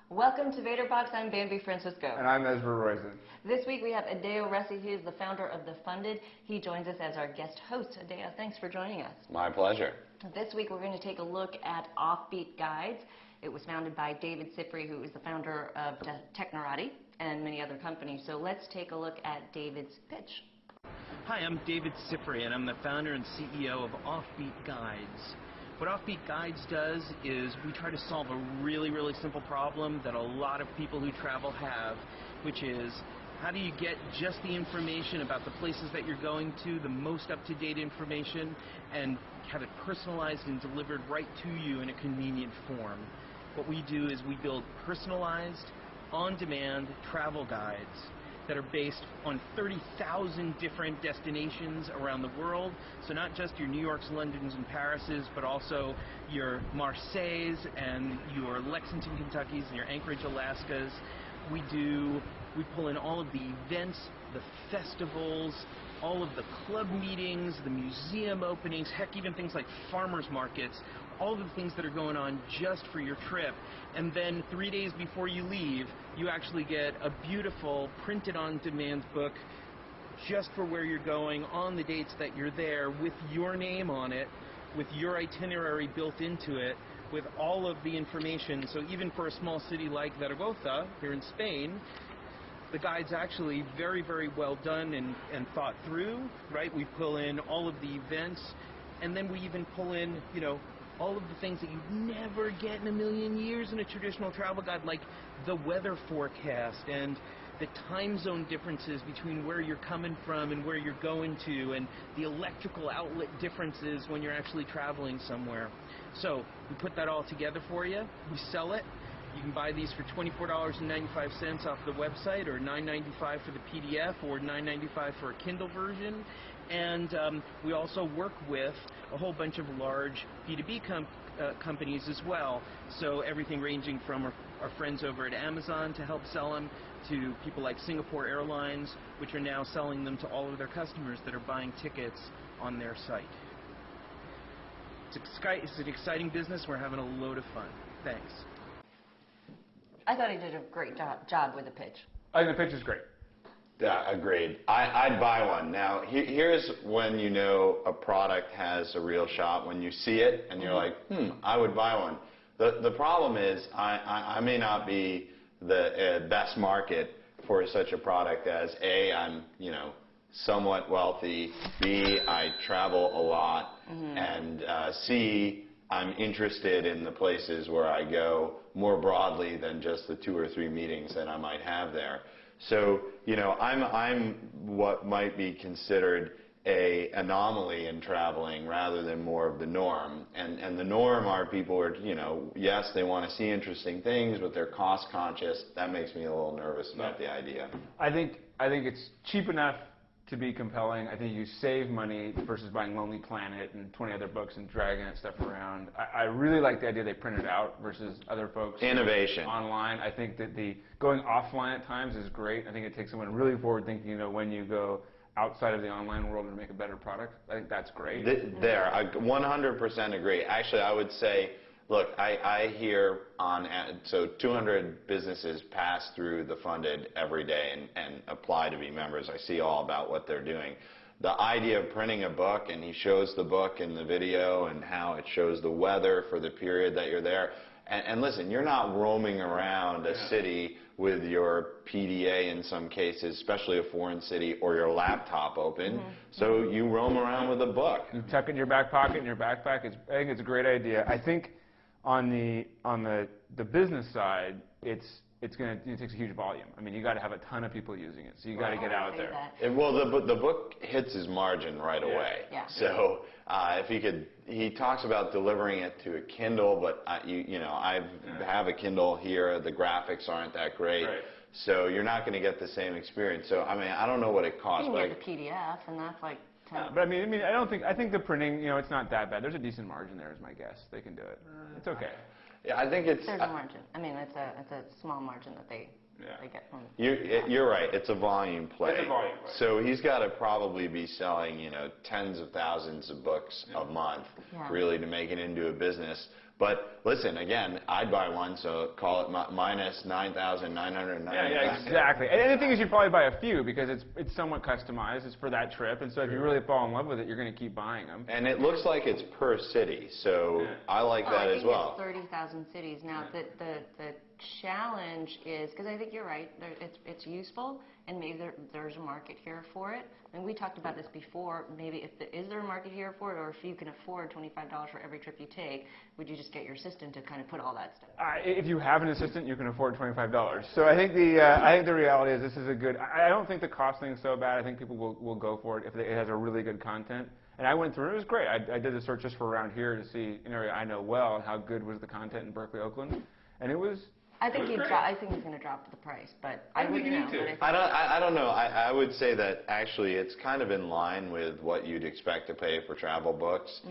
Welcome to Vator Box. I'm Bambi Francisco. And I'm Ezra Roizen. This week we have Adeo Ressi. He is the founder of The Funded. He joins us as our guest host. Adeo, thanks for joining us. My pleasure. This week we're going to take a look at Offbeat Guides. It was founded by David Cifri, who is the founder of Technorati and many other companies. So let's take a look at David's pitch. Hi, I'm David Cifri, and I'm the founder and CEO of Offbeat Guides. What Offbeat Guides does is we try to solve a really, really simple problem that a lot of people who travel have, which is how do you get just the information about the places that you're going to, the most up-to-date information, and have it personalized and delivered right to you in a convenient form. What we do is we build personalized, on-demand travel guides that are based on 30,000 different destinations around the world. So not just your New Yorks, Londons, and Parises, but also your Marseilles and your Lexington, Kentuckys, and your Anchorage, Alaskas. We pull in all of the events, the festivals, all of the club meetings, the museum openings, heck, even things like farmers markets, all of the things that are going on just for your trip. And then 3 days before you leave, you actually get a beautiful printed on demand book just for where you're going on the dates that you're there, with your name on it, with your itinerary built into it, with all of the information. So even for a small city like Zaragoza here in Spain, the guide's actually very, very well done and thought through, right? We pull in all of the events, and then we even pull in, all of the things that you'd never get in a million years in a traditional travel guide, like the weather forecast and the time zone differences between where you're coming from and where you're going to, and the electrical outlet differences when you're actually traveling somewhere. So we put that all together for you. We sell it. You can buy these for $24.95 off the website, or $9.95 for the PDF, or $9.95 for a Kindle version. And we also work with a whole bunch of large B2B companies as well. So everything ranging from our friends over at Amazon to help sell them, to people like Singapore Airlines, which are now selling them to all of their customers that are buying tickets on their site. It's an exciting business. We're having a load of fun. Thanks. I thought he did a great job with the pitch. I think the pitch is great. Yeah, agreed. I'd buy one. Now, here's when you know a product has a real shot, when you see it and you're like, I would buy one. The problem is I may not be the best market for such a product, as A, I'm somewhat wealthy, B, I travel a lot, and C, I'm interested in the places where I go more broadly than just the 2 or 3 meetings that I might have there. So, I'm what might be considered an anomaly in traveling rather than more of the norm. And the norm are people who are, yes, they want to see interesting things, but they're cost conscious. That makes me a little nervous about the idea. I think it's cheap enough to be compelling. I think you save money versus buying Lonely Planet and 20 other books and dragging that stuff around. I really like the idea they print it out versus other folks. Innovation. Online. I think that the going offline at times is great. I think it takes someone really forward thinking, when you go outside of the online world and make a better product. I think that's great. I 100% agree. Actually, I would say, look, I hear so 200 businesses pass through The Funded every day and apply to be members. I see all about what they're doing. The idea of printing a book, and he shows the book in the video and how it shows the weather for the period that you're there. And listen, you're not roaming around a city with your PDA in some cases, especially a foreign city, or your laptop open. So you roam around with a book. You tuck it in your back pocket in your backpack. I think it's a great idea. I think on the business side, it takes a huge volume. I mean, you got to have a ton of people using it, so you got to get out there. Well, the book hits his margin right away. Yeah. So if he talks about delivering it to a Kindle, but I have a Kindle here. The graphics aren't that great. Right. So you're not going to get the same experience. So I don't know what it costs. You can get the PDF, and that's like but I think the printing, it's not that bad. There's a decent margin there, is my guess. They can do it. It's okay. Yeah, I think there's a margin. It's a small margin that they they get from. You're right. It's a volume play. It's a volume play. So he's got to probably be selling, tens of thousands of books a month, really, to make it into a business. But listen, again, I'd buy one, so call it minus 9,999. Yeah, exactly. And the thing is, you'd probably buy a few because it's somewhat customized. It's for that trip, and so if you really fall in love with it, you're going to keep buying them. And it looks like it's per city, so I like that as well. I think it's 30,000 cities now. The challenge is, because I think you're right, it's useful, and maybe there's a market here for it. And we talked about this before. Maybe is there a market here for it, or if you can afford $25 for every trip you take, would you just get your assistant to kind of put all that stuff? If you have an assistant, you can afford $25. So I think the reality is this is a good. I don't think the cost thing is so bad. I think people will go for it if it has a really good content. And I went through it. It was great. I did a search just for around here to see an area I know well and how good was the content in Berkeley, Oakland, and it was. I think he's going to drop the price, but I wouldn't know. I don't know. I would say that actually it's kind of in line with what you'd expect to pay for travel books.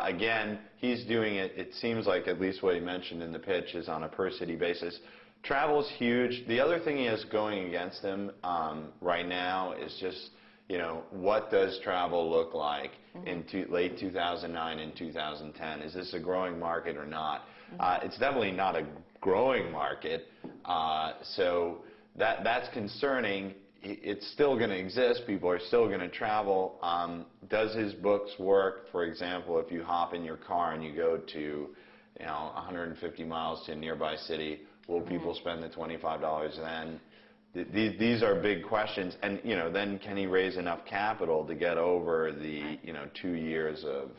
Again, he's doing it. It seems like at least what he mentioned in the pitch is on a per city basis. Travel's huge. The other thing he has going against him right now is just what does travel look like in late 2009 and 2010? Is this a growing market or not? It's definitely not a growing market, so that's concerning. It's still going to exist. People are still going to travel. Does his books work? For example, if you hop in your car and you go to 150 miles to a nearby city, will people spend the $25 then? These are big questions, and then can he raise enough capital to get over the 2 years of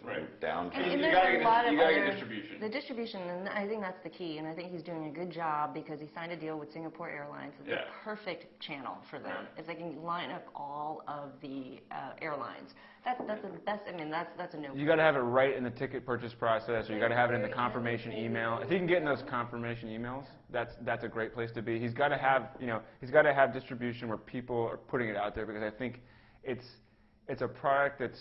downturn? And you got to get distribution. The distribution, and I think that's the key. And I think he's doing a good job because he signed a deal with Singapore Airlines. It's the perfect channel for them. If they can line up all of the airlines, that's the best. I mean, that's a no. You got to have it right in the ticket purchase process, or you got to have it in the confirmation email. If he can get in those confirmation emails, that's a great place to be. He's got to have distribution where people are putting it out there, because I think it's a product that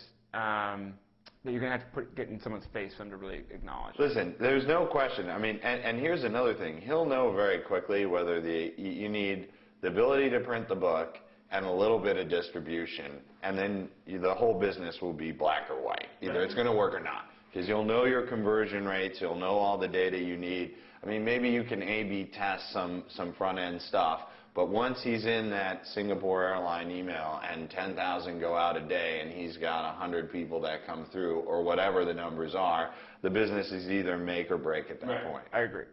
you're going to have to get in someone's face for them to really acknowledge. Listen, there's no question. I mean, and here's another thing. He'll know very quickly whether you need the ability to print the book and a little bit of distribution, and then the whole business will be black or white. Either it's going to work or not, because you'll know your conversion rates, you'll know all the data you need. I mean, maybe you can A/B test some front-end stuff, but once he's in that Singapore airline email and 10,000 go out a day and he's got 100 people that come through, or whatever the numbers are, the business is either make or break at that point. I agree.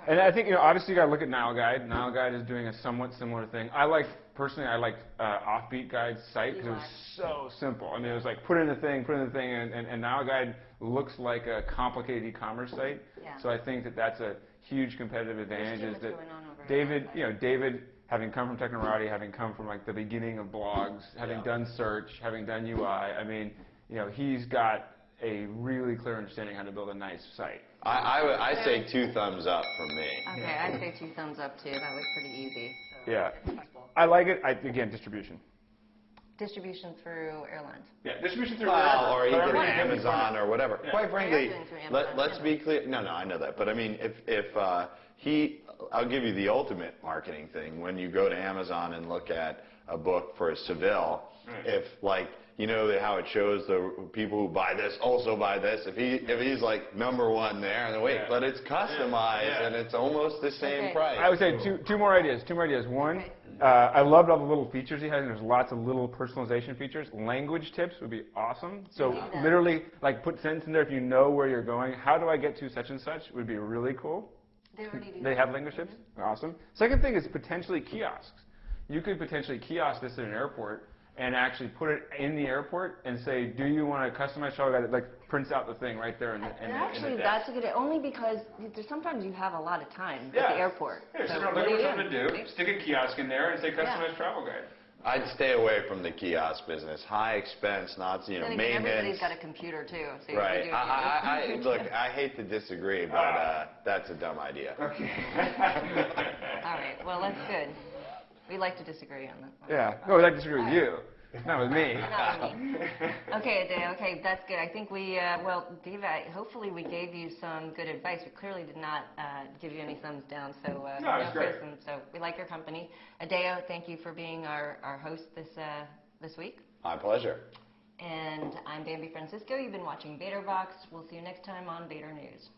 And I think, obviously you got to look at Nile Guide. Nile Guide is doing a somewhat similar thing. Personally, I liked Offbeat Guides' site because it was so simple. I mean, it was like put in the thing, and Nile Guide looks like a complicated e-commerce site. Yeah. So I think that's a huge competitive advantage. Is that David, having come from Technorati, having come from like the beginning of blogs, having done search, having done UI, I mean, he's got a really clear understanding how to build a nice site. I say 2 thumbs up from me. Okay, I'd say 2 thumbs up too. That was pretty easy. So yeah, I like it. Again, distribution. Distribution through airlines. Yeah, distribution through airlines. Or even Amazon or whatever. Yeah. Quite frankly, let's be clear. No, I know that. But I mean, I'll give you the ultimate marketing thing. When you go to Amazon and look at a book for Seville, if how it shows the people who buy this also buy this. If he's like #1 there, and wait, but it's customized and it's almost the same price. I would say two more ideas. One, I loved all the little features he has, and there's lots of little personalization features. Language tips would be awesome. So literally, like put sentence in there if you know where you're going. How do I get to such and such would be really cool. They already do. They have language tips. Awesome. Second thing is potentially kiosks. You could potentially kiosk this at an airport and actually put it in the airport and say, do you want a customized travel guide that like prints out the thing right there in the Actually, that's a good idea. Only because sometimes you have a lot of time at the airport. Yeah, so look for something to do. Stick a kiosk in there and say customized travel guide. I'd stay away from the kiosk business. High expense, not maintenance. Everybody's got a computer too. So right. Look, I hate to disagree, but that's a dumb idea. Okay. All right. Well, that's good. We like to disagree on that. Yeah. No, we like to disagree with you. Not with me. Not with me. Okay, Adeo, okay, that's good. I think we, well, Diva, hopefully we gave you some good advice. We clearly did not give you any thumbs down, so No, it's great. criticism. So we like your company. Adeo, thank you for being our host this week. My pleasure. And I'm Bambi Francisco. You've been watching Vator Box. We'll see you next time on Vator News.